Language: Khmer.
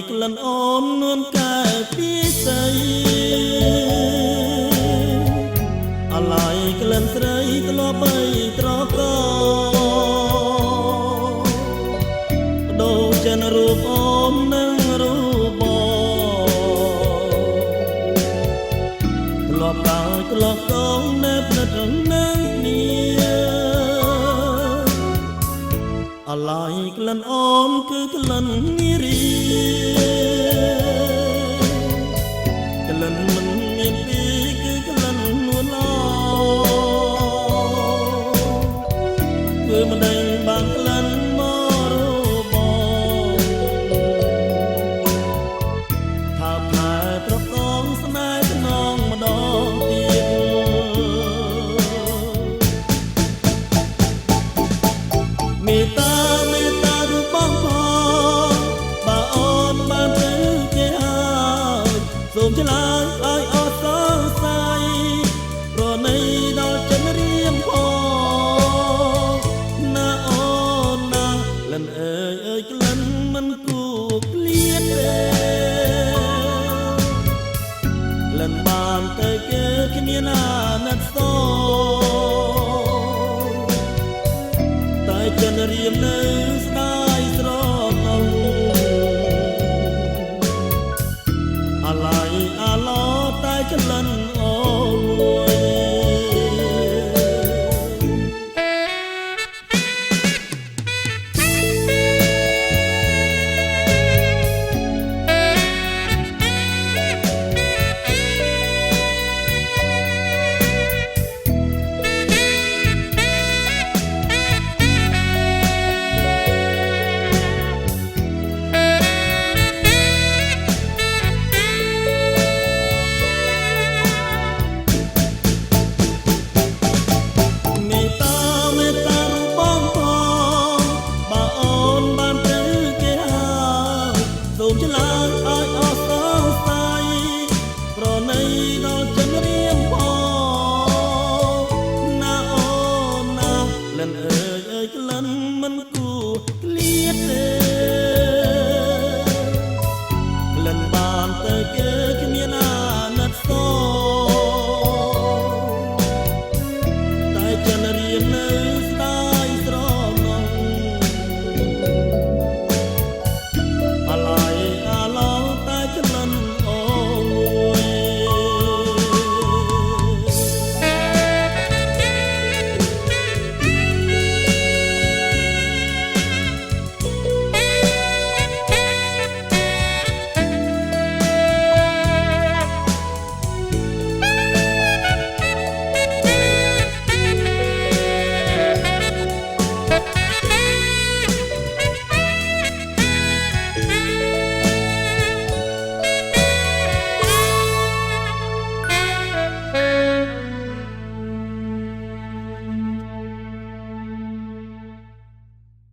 ក្លិនអូននួនកែពីស្រីអាឡ័យក្លិនស្រីធ្លាប់បីត្រកដូចចិនរូបអូននិងរូបបងធ្លាប់ដើរធ្លាប់កងនៅផ្នែកនឹងគ្នាអាឡ័យក្លិនអូនគឺក្លិននារីក្លិនមិនមានពីគឺក្លិននួនឡគឺមិនដឹងបានក្លិនមករូបបងថាផ្លែត្រកងស្នេហ៍ថ្នងម្ដងទៀតមេត្តាសូមឆ្លើយឲ្យអត់សង្ស័យប្រណីដល់ចិនរៀមផងណាអូនណាលិនអើយក្លិនមិនគួរក្លៀតទេលិនបានទៅគេគ្មានអាណិតសតែចិនរៀមនៅស្ដាយស្រណោអាឡ័យអាឡោតែក្លិនអូនសូមឆ្លើយឲ្យអស់សង្ស័យប្រណីដល់ចិនរៀមផងណាអូនណាលិនអើយក្លិនមិនគួរក្លៀតទេក្លិនបានទៅគេ